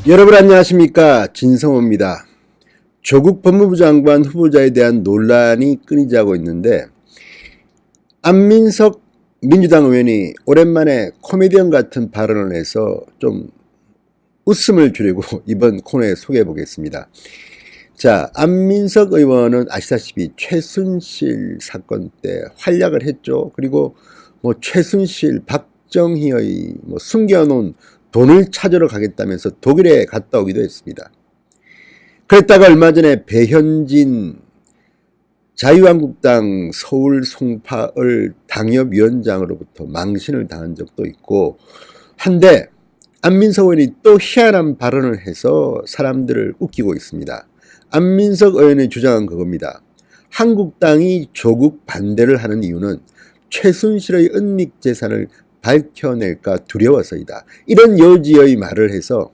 여러분 안녕하십니까, 진성호입니다. 조국 법무부 장관 후보자에 대한 논란이 끊이지 않고 있는데, 안민석 민주당 의원이 오랜만에 코미디언 같은 발언을 해서 좀 웃음을 주려고 이번 코너에 소개해 보겠습니다. 자, 안민석 의원은 아시다시피 최순실 사건 때 활약을 했죠. 그리고 최순실, 박정희의 숨겨놓은 돈을 찾으러 가겠다면서 독일에 갔다 오기도 했습니다. 그랬다가 얼마 전에 배현진 자유한국당 서울 송파을 당협위원장으로부터 망신을 당한 적도 있고 한데, 안민석 의원이 또 희한한 발언을 해서 사람들을 웃기고 있습니다. 안민석 의원이 주장한 그겁니다. 한국당이 조국 반대를 하는 이유는 최순실의 은닉 재산을 밝혀낼까 두려워서이다. 이런 요지의 말을 해서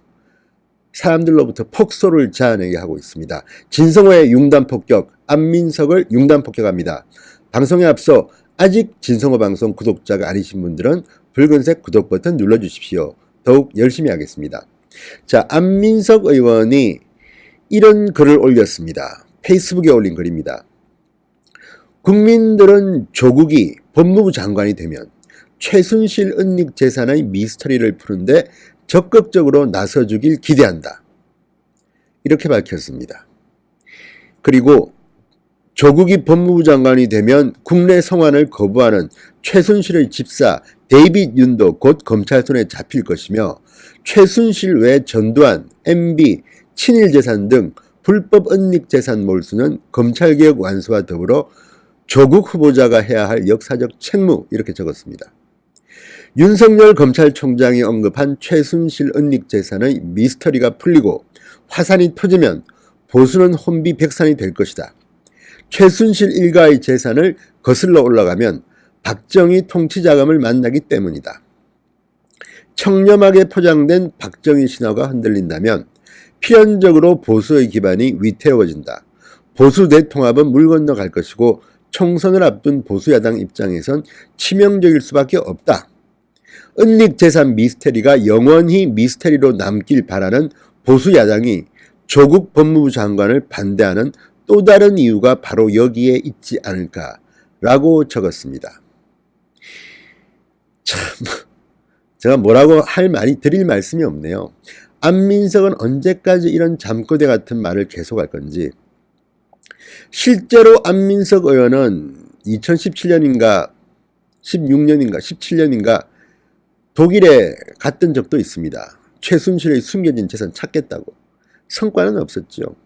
사람들로부터 폭소를 자아내게 하고 있습니다. 진성호의 융단폭격, 안민석을 융단폭격합니다. 방송에 앞서 아직 진성호 방송 구독자가 아니신 분들은 붉은색 구독 버튼 눌러주십시오. 더욱 열심히 하겠습니다. 자, 안민석 의원이 이런 글을 올렸습니다. 페이스북에 올린 글입니다. 국민들은 조국이 법무부 장관이 되면 최순실 은닉 재산의 미스터리를 푸는데 적극적으로 나서주길 기대한다. 이렇게 밝혔습니다. 그리고 조국이 법무부 장관이 되면 국내 성환을 거부하는 최순실의 집사 데이빗 윤도 곧 검찰 손에 잡힐 것이며 최순실 외 전두환, MB, 친일재산 등 불법 은닉 재산 몰수는 검찰개혁 완수와 더불어 조국 후보자가 해야 할 역사적 책무, 이렇게 적었습니다. 윤석열 검찰총장이 언급한 최순실 은닉 재산의 미스터리가 풀리고 화산이 터지면 보수는 혼비백산이 될 것이다. 최순실 일가의 재산을 거슬러 올라가면 박정희 통치자금을 만나기 때문이다. 청렴하게 포장된 박정희 신화가 흔들린다면 필연적으로 보수의 기반이 위태로워진다. 보수 대통합은 물 건너갈 것이고 총선을 앞둔 보수야당 입장에선 치명적일 수밖에 없다. 은닉 재산 미스테리가 영원히 미스테리로 남길 바라는 보수야당이 조국 법무부 장관을 반대하는 또 다른 이유가 바로 여기에 있지 않을까라고 적었습니다. 참, 제가 뭐라고 드릴 말씀이 없네요. 안민석은 언제까지 이런 잠꼬대 같은 말을 계속할 건지. 실제로 안민석 의원은 2017년인가 16년인가 17년인가 독일에 갔던 적도 있습니다. 최순실의 숨겨진 재산 찾겠다고. 성과는 없었죠.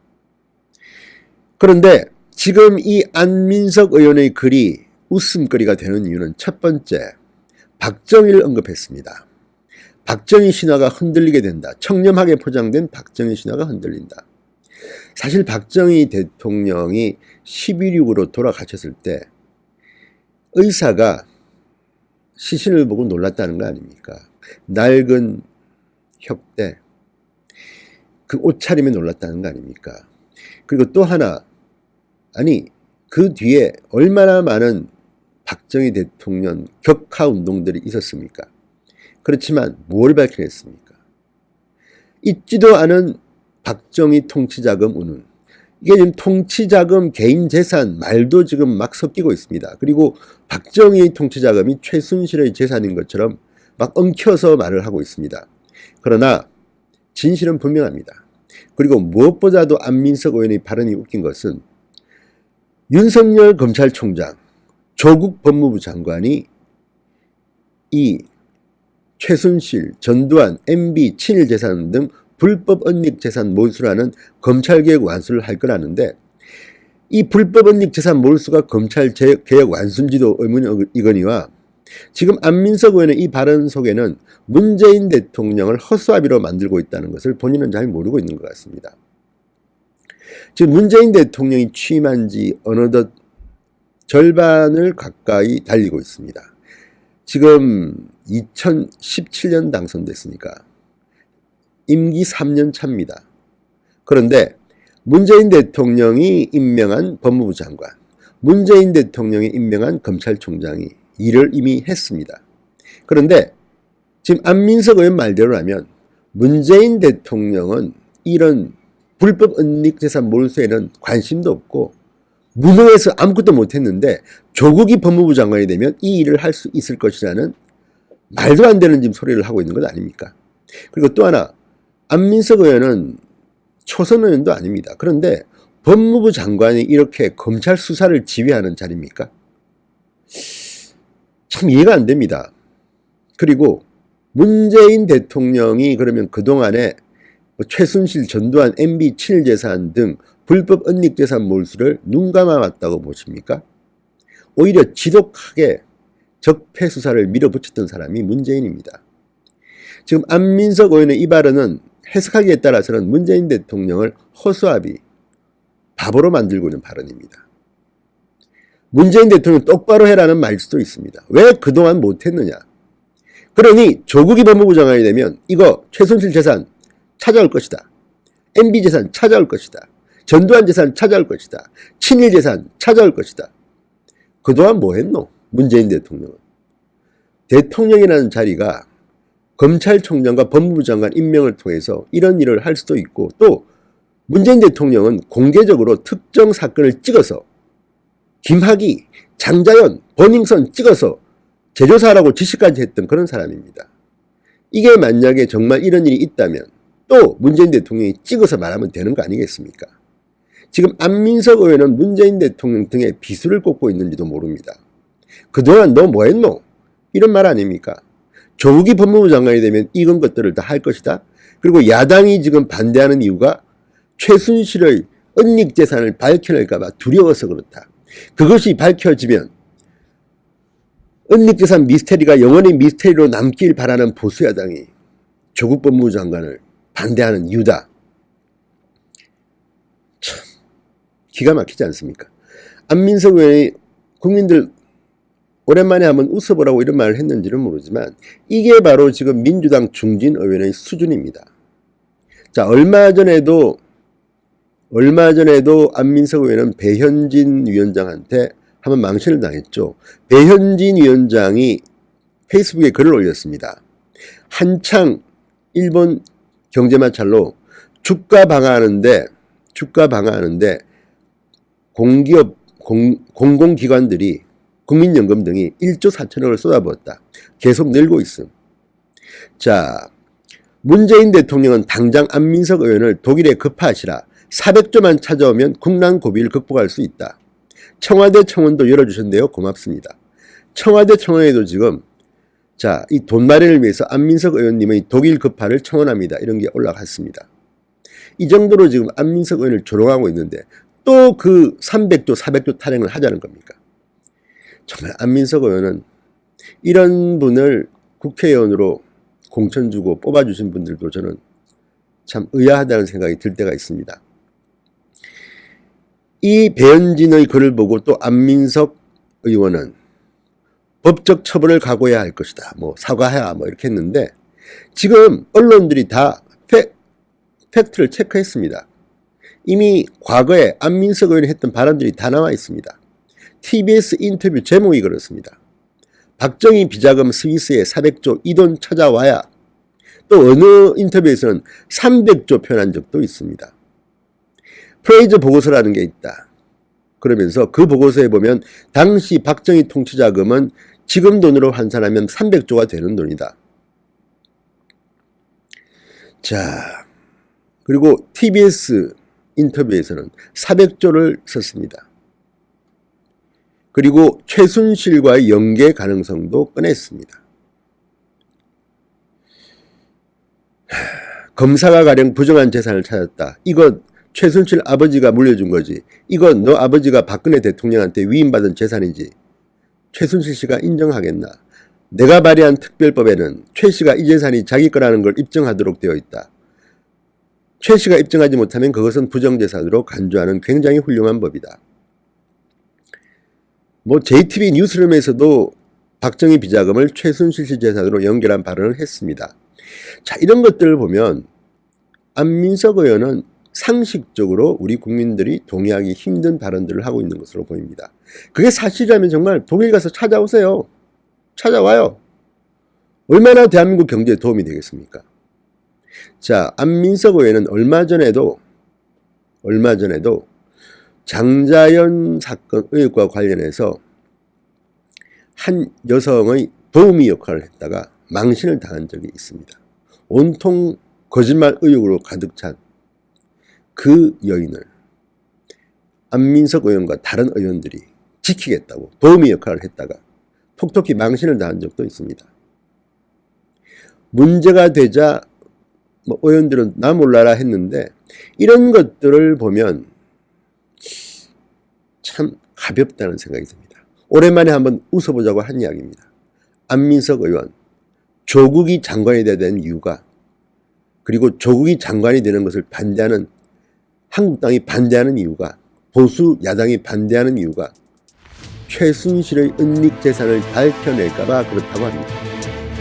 그런데 지금 이 안민석 의원의 글이 웃음거리가 되는 이유는 첫 번째, 박정희를 언급했습니다. 박정희 신화가 흔들리게 된다. 청렴하게 포장된 박정희 신화가 흔들린다. 사실 박정희 대통령이 11.6으로 돌아가셨을 때 의사가 시신을 보고 놀랐다는 거 아닙니까? 낡은 혁대, 그 옷차림에 놀랐다는 거 아닙니까? 그리고 또 하나, 아니 그 뒤에 얼마나 많은 박정희 대통령 격하 운동들이 있었습니까? 그렇지만 뭘 밝혀냈습니까? 있지도 않은 박정희 통치자금 운운. 이게 지금 통치자금, 개인재산 말도 지금 막 섞이고 있습니다. 그리고 박정희 통치자금이 최순실의 재산인 것처럼 막 엉켜서 말을 하고 있습니다. 그러나 진실은 분명합니다. 그리고 무엇보다도 안민석 의원의 발언이 웃긴 것은 윤석열 검찰총장, 조국 법무부 장관이 이 최순실, 전두환, MB, 친일재산 등 불법 은닉 재산 몰수라는 검찰개혁 완수를 할 거라는데, 이 불법 은닉 재산 몰수가 검찰개혁 완수인지도 의문이거니와 지금 안민석 의원의 이 발언 속에는 문재인 대통령을 허수아비로 만들고 있다는 것을 본인은 잘 모르고 있는 것 같습니다. 지금 문재인 대통령이 취임한 지 어느덧 절반을 가까이 달리고 있습니다. 지금 2017년 당선됐으니까 임기 3년 차입니다. 그런데 문재인 대통령이 임명한 법무부 장관, 문재인 대통령이 임명한 검찰총장이 일을 이미 했습니다. 그런데 지금 안민석 의원 말대로라면 문재인 대통령은 이런 불법 은닉재산 몰수에는 관심도 없고 무능해서 아무것도 못했는데 조국이 법무부 장관이 되면 이 일을 할 수 있을 것이라는 말도 안 되는 지금 소리를 하고 있는 것 아닙니까? 그리고 또 하나, 안민석 의원은 초선 의원도 아닙니다. 그런데 법무부 장관이 이렇게 검찰 수사를 지휘하는 자리입니까? 참 이해가 안 됩니다. 그리고 문재인 대통령이 그러면 그동안에 최순실, 전두환, MB 친일재산 등 불법 은닉재산 몰수를 눈 감아왔다고 보십니까? 오히려 지독하게 적폐 수사를 밀어붙였던 사람이 문재인입니다. 지금 안민석 의원의 이 발언은 해석하기에 따라서는 문재인 대통령을 허수아비, 바보로 만들고 있는 발언입니다. 문재인 대통령 똑바로 해라는 말 수도 있습니다. 왜 그동안 못했느냐? 그러니 조국이 법무부 장관이 되면 이거 최순실 재산 찾아올 것이다. MB 재산 찾아올 것이다. 전두환 재산 찾아올 것이다. 친일 재산 찾아올 것이다. 그동안 뭐 했노? 문재인 대통령은. 대통령이라는 자리가 검찰총장과 법무부 장관 임명을 통해서 이런 일을 할 수도 있고, 또 문재인 대통령은 공개적으로 특정 사건을 찍어서 김학의, 장자연, 버닝썬 찍어서 제조사라고 지시까지 했던 그런 사람입니다. 이게 만약에 정말 이런 일이 있다면 또 문재인 대통령이 찍어서 말하면 되는 거 아니겠습니까? 지금 안민석 의원은 문재인 대통령 등에 비수를 꽂고 있는지도 모릅니다. 그동안 너 뭐 했노? 이런 말 아닙니까? 조국이 법무부 장관이 되면 이런 것들을 다 할 것이다. 그리고 야당이 지금 반대하는 이유가 최순실의 은닉재산을 밝혀낼까 봐 두려워서 그렇다. 그것이 밝혀지면 은닉재산 미스테리가 영원히 미스테리로 남길 바라는 보수야당이 조국 법무부 장관을 반대하는 이유다. 참 기가 막히지 않습니까? 안민석 의원이 국민들 오랜만에 한번 웃어보라고 이런 말을 했는지는 모르지만 이게 바로 지금 민주당 중진 의원의 수준입니다. 자, 얼마 전에도 안민석 의원은 배현진 위원장한테 한번 망신을 당했죠. 배현진 위원장이 페이스북에 글을 올렸습니다. 한창 일본 경제마찰로 주가 방어하는데 공기업, 공공기관들이 국민연금 등이 1조 4천억을 쏟아부었다. 계속 늘고 있음. 자, 문재인 대통령은 당장 안민석 의원을 독일에 급파하시라. 400조만 찾아오면 국난 고비를 극복할 수 있다. 청와대 청원도 열어주셨는데요. 고맙습니다. 청와대 청원에도 지금 이 돈 마련을 위해서 안민석 의원님의 독일 급파를 청원합니다. 이런 게 올라갔습니다. 이 정도로 지금 안민석 의원을 조롱하고 있는데 또 그 300조, 400조 탄핵을 하자는 겁니까? 정말 안민석 의원은 이런 분을 국회의원으로 공천 주고 뽑아주신 분들도 저는 참 의아하다는 생각이 들 때가 있습니다. 이 배현진의 글을 보고 또 안민석 의원은 법적 처벌을 각오해야 할 것이다. 사과해야 이렇게 했는데 지금 언론들이 다 팩트를 체크했습니다. 이미 과거에 안민석 의원이 했던 발언들이 다 나와 있습니다. TBS 인터뷰 제목이 그렇습니다. 박정희 비자금 스위스에 400조 이 돈 찾아와야. 또 어느 인터뷰에서는 300조 표현한 적도 있습니다. 프레이저 보고서라는 게 있다. 그러면서 그 보고서에 보면 당시 박정희 통치자금은 지금 돈으로 환산하면 300조가 되는 돈이다. 자, 그리고 TBS 인터뷰에서는 400조를 썼습니다. 그리고 최순실과의 연계 가능성도 꺼냈습니다. 검사가 가령 부정한 재산을 찾았다. 이건 최순실 아버지가 물려준 거지. 이건 너 아버지가 박근혜 대통령한테 위임받은 재산이지. 최순실 씨가 인정하겠나? 내가 발의한 특별법에는 최 씨가 이 재산이 자기 거라는 걸 입증하도록 되어 있다. 최 씨가 입증하지 못하면 그것은 부정재산으로 간주하는 굉장히 훌륭한 법이다. JTB 뉴스룸에서도 박정희 비자금을 최순실 씨 재산으로 연결한 발언을 했습니다. 자, 이런 것들을 보면 안민석 의원은 상식적으로 우리 국민들이 동의하기 힘든 발언들을 하고 있는 것으로 보입니다. 그게 사실이라면 정말 독일 가서 찾아오세요. 찾아와요. 얼마나 대한민국 경제에 도움이 되겠습니까? 자, 안민석 의원은 얼마 전에도 장자연 사건 의혹과 관련해서 한 여성의 도우미 역할을 했다가 망신을 당한 적이 있습니다. 온통 거짓말 의혹으로 가득 찬 그 여인을 안민석 의원과 다른 의원들이 지키겠다고 도우미 역할을 했다가 톡톡히 망신을 당한 적도 있습니다. 문제가 되자 의원들은 나 몰라라 했는데 이런 것들을 보면 참 가볍다는 생각이 듭니다. 오랜만에 한번 웃어보자고 한 이야기입니다. 안민석 의원, 조국이 장관이 돼야 되는 이유가, 그리고 조국이 장관이 되는 것을 반대하는 한국당이 반대하는 이유가, 보수 야당이 반대하는 이유가 최순실의 은닉 재산을 밝혀낼까봐 그렇다고 합니다.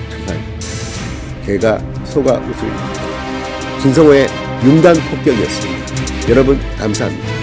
정말 개가 소가 웃을 진성호의 융단 폭격이었습니다. 여러분 감사합니다.